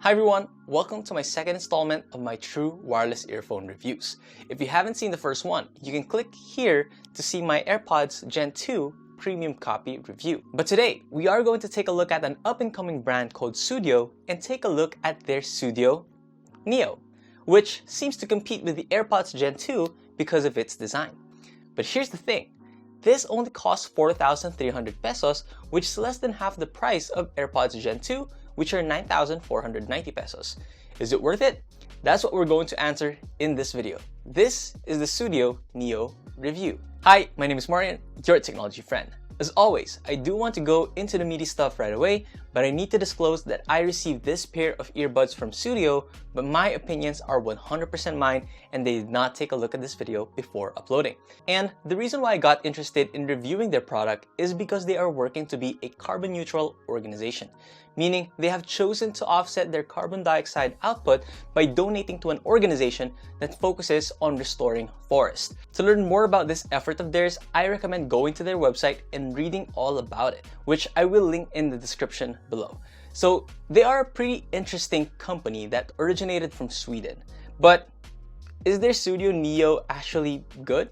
Hi everyone, welcome to my second installment of my true wireless earphone reviews. If you haven't seen the first one, you can click here to see my AirPods Gen 2 premium copy review. But today, we are going to take a look at an up-and-coming brand called Sudio and take a look at their Sudio Nio, which seems to compete with the AirPods Gen 2 because of its design. But here's the thing, this only costs 4,300 pesos, which is less than half the price of AirPods Gen 2, which are 9,490 pesos. Is it worth it? That's what we're going to answer in this video. This is the Sudio Nio review. Hi, my name is Marian, your technology friend. As always, I do want to go into the meaty stuff right away, but I need to disclose that I received this pair of earbuds from Sudio, but my opinions are 100% mine and they did not take a look at this video before uploading. And the reason why I got interested in reviewing their product is because they are working to be a carbon neutral organization, meaning they have chosen to offset their carbon dioxide output by donating to an organization that focuses on restoring forests. To learn more about this effort of theirs, I recommend going to their website and reading all about it, which I will link in the description below. So they are a pretty interesting company that originated from Sweden. But is their Sudio Nio actually good?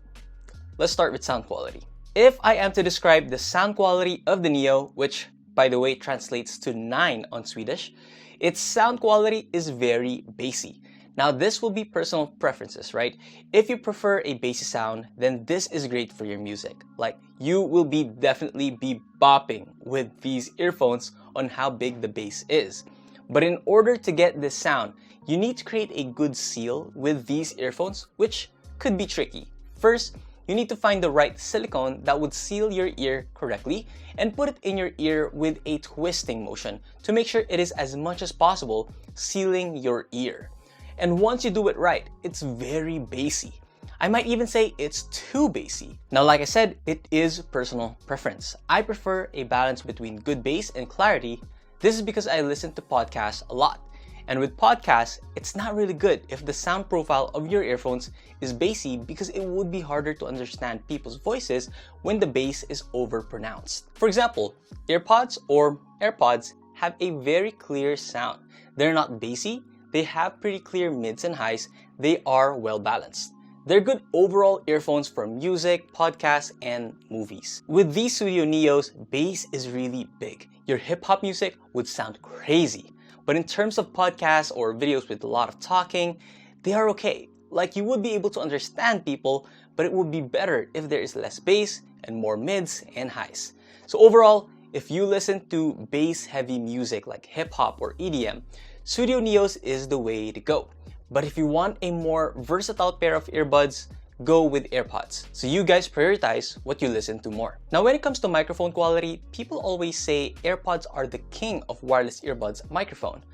Let's start with sound quality. If I am to describe the sound quality of the Nio, which by the way translates to 9 on Swedish, its sound quality is very bassy. Now this will be personal preferences, right? If you prefer a bassy sound, then this is great for your music. Like, you will definitely be bopping with these earphones on how big the bass is. But in order to get this sound, you need to create a good seal with these earphones, which could be tricky. First, you need to find the right silicone that would seal your ear correctly and put it in your ear with a twisting motion to make sure it is as much as possible sealing your ear. And once you do it right, it's very bassy. I might even say it's too bassy. Now, like I said, it is personal preference. I prefer a balance between good bass and clarity. This is because I listen to podcasts a lot. And with podcasts, it's not really good if the sound profile of your earphones is bassy because it would be harder to understand people's voices when the bass is overpronounced. For example, earpods or AirPods have a very clear sound. They're not bassy, they have pretty clear mids and highs, they are well balanced. They're good overall earphones for music, podcasts, and movies. With these Sudio Nios, bass is really big. Your hip-hop music would sound crazy. But in terms of podcasts or videos with a lot of talking, they are okay. Like, you would be able to understand people, but it would be better if there is less bass and more mids and highs. So overall, if you listen to bass-heavy music like hip-hop or EDM, Sudio Nios is the way to go. But if you want a more versatile pair of earbuds, go with AirPods. So you guys prioritize what you listen to more. Now, when it comes to microphone quality, people always say AirPods are the king of wireless earbuds microphone.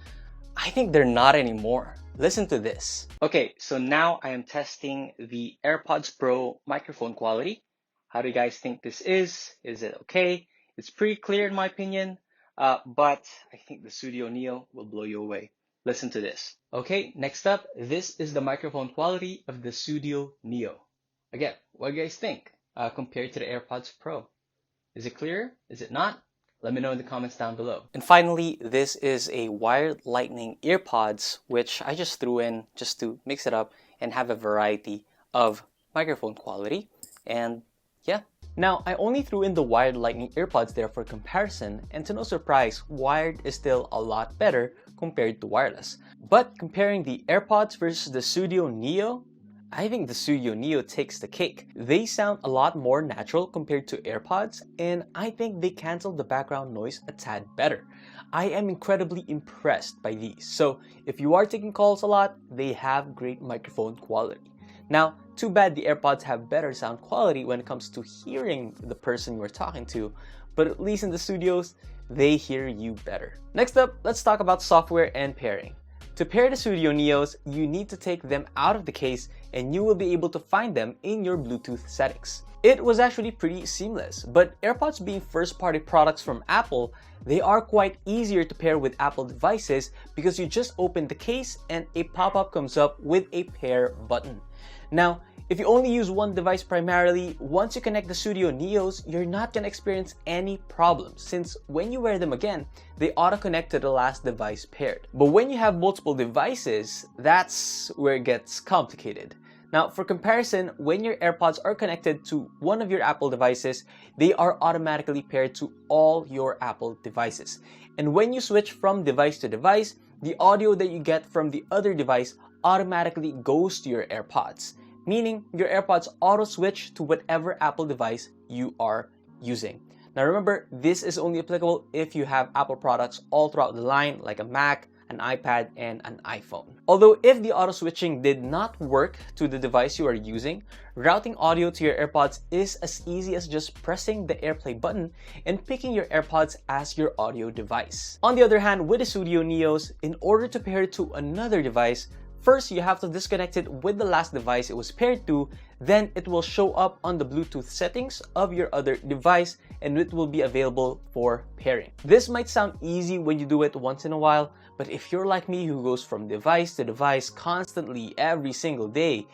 I think they're not anymore. Listen to this. Okay, so now I am testing the AirPods Pro microphone quality. How do you guys think this is? Is it okay? It's pretty clear in my opinion, but I think the Sudio Nio will blow you away. Listen to this. Okay, next up, this is the microphone quality of the Sudio Nio. Again, what do you guys think compared to the AirPods Pro? Is it clear? Is it not? Let me know in the comments down below. And finally, this is a wired lightning earpods, which I just threw in just to mix it up and have a variety of microphone quality. And yeah. Now, I only threw in the wired lightning earpods there for comparison, and to no surprise, wired is still a lot better compared to wireless. But comparing the AirPods versus the Sudio Nio, I think the Sudio Nio takes the cake. They sound a lot more natural compared to AirPods, and I think they cancel the background noise a tad better. I am incredibly impressed by these. So if you are taking calls a lot, they have great microphone quality. Now, too bad the AirPods have better sound quality when it comes to hearing the person you're talking to, but at least in the studios, they hear you better. Next up, let's talk about software and pairing. To pair the Sudio Nios, you need to take them out of the case and you will be able to find them in your Bluetooth settings. It was actually pretty seamless, but AirPods being first-party products from Apple, they are quite easier to pair with Apple devices because you just open the case and a pop-up comes up with a pair button. Now, If you only use one device primarily, once you connect the Sudio Nios, you're not gonna experience any problems since when you wear them again, they auto-connect to the last device paired. But when you have multiple devices, that's where it gets complicated. Now, for comparison, when your AirPods are connected to one of your Apple devices, they are automatically paired to all your Apple devices. And when you switch from device to device, the audio that you get from the other device automatically goes to your AirPods, meaning your AirPods auto-switch to whatever Apple device you are using. Now remember, this is only applicable if you have Apple products all throughout the line, like a Mac, an iPad, and an iPhone. Although if the auto-switching did not work to the device you are using, routing audio to your AirPods is as easy as just pressing the AirPlay button and picking your AirPods as your audio device. On the other hand, with the Sudio Nios, in order to pair it to another device, first, you have to disconnect it with the last device it was paired to, then it will show up on the Bluetooth settings of your other device and it will be available for pairing. This might sound easy when you do it once in a while, but if you're like me who goes from device to device constantly every single day,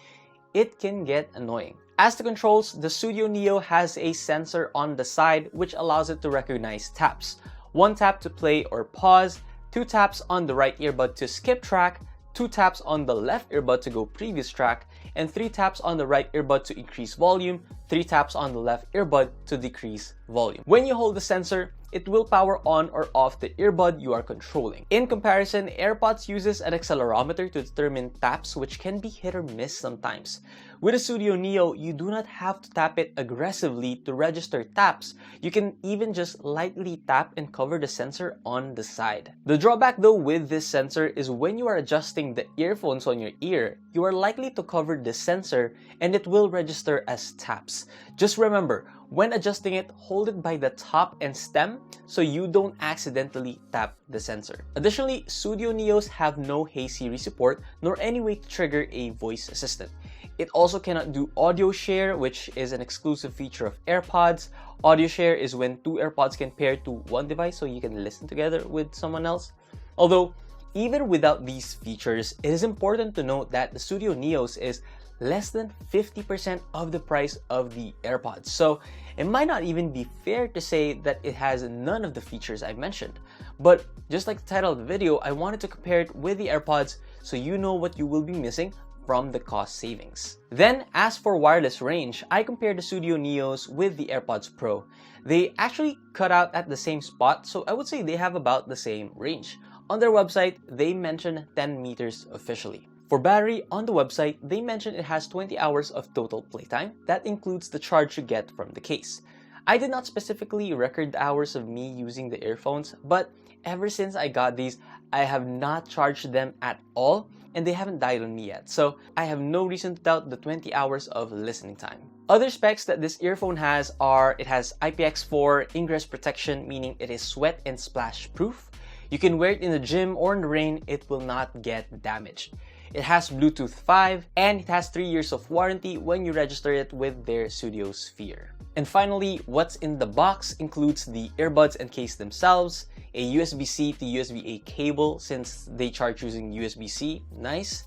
it can get annoying. As to controls, the Sudio Nio has a sensor on the side which allows it to recognize taps. 1 tap to play or pause, 2 taps on the right earbud to skip track, 2 taps on the left earbud to go previous track, and 3 taps on the right earbud to increase volume, 3 taps on the left earbud to decrease volume. When you hold the sensor, it will power on or off the earbud you are controlling. In comparison, AirPods uses an accelerometer to determine taps, which can be hit or miss sometimes. With a Sudio Nio, you do not have to tap it aggressively to register taps. You can even just lightly tap and cover the sensor on the side. The drawback though with this sensor is when you are adjusting the earphones on your ear, you are likely to cover the sensor and it will register as taps. Just remember, when adjusting it, hold it by the top and stem so you don't accidentally tap the sensor. Additionally, Sudio Nios have no Hey Siri support nor any way to trigger a voice assistant. It also cannot do audio share, which is an exclusive feature of AirPods. Audio share is when 2 AirPods can pair to one device so you can listen together with someone else. Although, even without these features, it is important to note that the Sudio Nios is less than 50% of the price of the AirPods. So it might not even be fair to say that it has none of the features I mentioned. But just like the title of the video, I wanted to compare it with the AirPods so you know what you will be missing from the cost savings. Then, as for wireless range, I compared the Sudio Nios with the AirPods Pro. They actually cut out at the same spot, so I would say they have about the same range. On their website, they mention 10 meters officially. For battery, on the website, they mention it has 20 hours of total playtime. That includes the charge you get from the case. I did not specifically record the hours of me using the earphones, but ever since I got these, I have not charged them at all, and they haven't died on me yet, so I have no reason to doubt the 20 hours of listening time. Other specs that this earphone has are, it has IPX4 ingress protection, meaning it is sweat and splash proof. You can wear it in the gym or in the rain, it will not get damaged. It has Bluetooth 5, and it has 3 years of warranty when you register it with their Sudio Sphere. And finally, what's in the box includes the earbuds and case themselves, a USB-C to USB-A cable since they charge using USB-C, nice.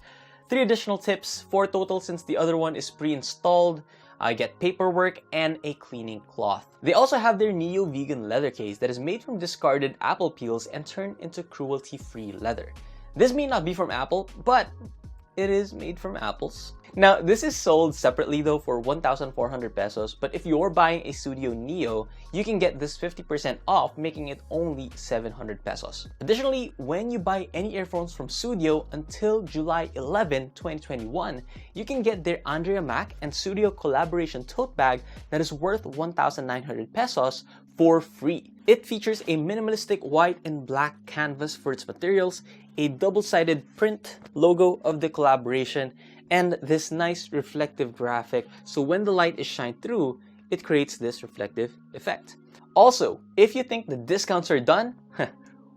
3 additional tips, 4 total since the other one is pre-installed. I get paperwork and a cleaning cloth. They also have their Nio vegan leather case that is made from discarded apple peels and turned into cruelty-free leather. This may not be from Apple, but it is made from apples. Now, this is sold separately though for 1,400 pesos, but if you're buying a Sudio Nio, you can get this 50% off, making it only 700 pesos. Additionally, when you buy any earphones from Sudio until July 11, 2021, you can get their Andrea Maack and Sudio collaboration tote bag that is worth 1,900 pesos for free. It features a minimalistic white and black canvas for its materials, a double-sided print logo of the collaboration, and this nice reflective graphic, so when the light is shined through, it creates this reflective effect. Also, if you think the discounts are done,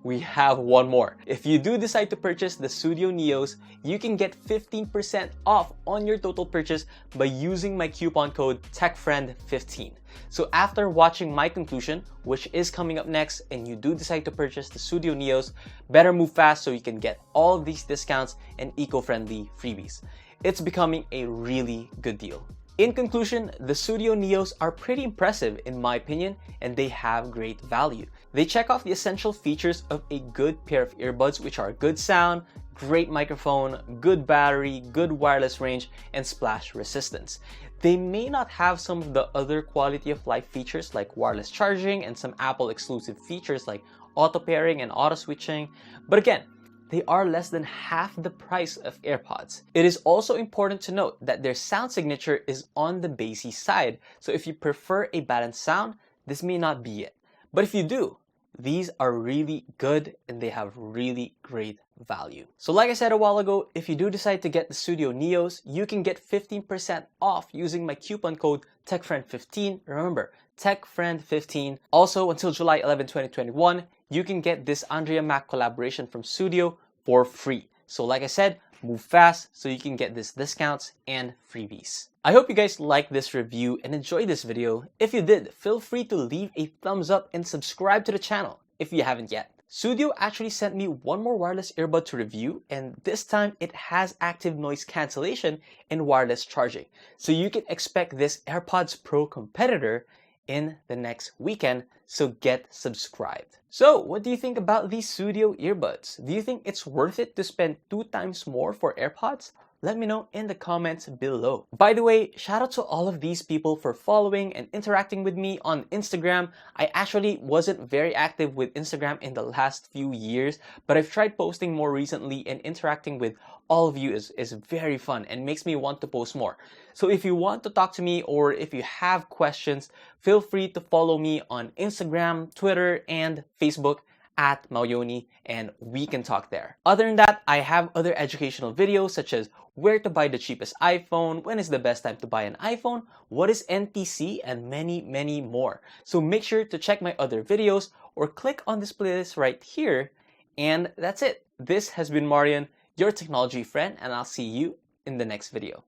we have one more. If you do decide to purchase the Sudio Nios, you can get 15% off on your total purchase by using my coupon code TechFriend15. So after watching my conclusion, which is coming up next, and you do decide to purchase the Sudio Nios, better move fast so you can get all of these discounts and eco-friendly freebies. it's becoming a really good deal. In conclusion, the Sudio Nios are pretty impressive in my opinion, and they have great value. They check off the essential features of a good pair of earbuds, which are good sound, great microphone, good battery, good wireless range, and splash resistance. They may not have some of the other quality of life features like wireless charging and some Apple exclusive features like auto pairing and auto switching, but again, they are less than half the price of AirPods. It is also important to note that their sound signature is on the bassy side, so if you prefer a balanced sound, this may not be it. But if you do, these are really good and they have really great value. So like I said a while ago, if you do decide to get the Sudio Nios, you can get 15% off using my coupon code TechFriend15. Remember, TechFriend15. Also, until July 11, 2021, you can get this Andrea Maack collaboration from Sudio for free. So like I said, move fast so you can get these discounts and freebies. I hope you guys liked this review and enjoyed this video. If you did, feel free to leave a thumbs up and subscribe to the channel if you haven't yet. Sudio actually sent me one more wireless earbud to review, and this time it has active noise cancellation and wireless charging. So you can expect this AirPods Pro competitor in the next weekend, so get subscribed. So what do you think about these Sudio earbuds? Do you think it's worth it to spend 2 times more for AirPods? Let me know in the comments below. By the way, shout out to all of these people for following and interacting with me on Instagram. I actually wasn't very active with Instagram in the last few years, but I've tried posting more recently, and interacting with all of you is very fun and makes me want to post more. So if you want to talk to me or if you have questions, feel free to follow me on Instagram, Twitter, and Facebook at Mauyoni, and we can talk there. Other than that, I have other educational videos such as where to buy the cheapest iPhone, when is the best time to buy an iPhone, what is NTC, and many more. So make sure to check my other videos or click on this playlist right here. And that's it. This has been Marian, your technology friend, and I'll see you in the next video.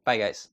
Bye guys.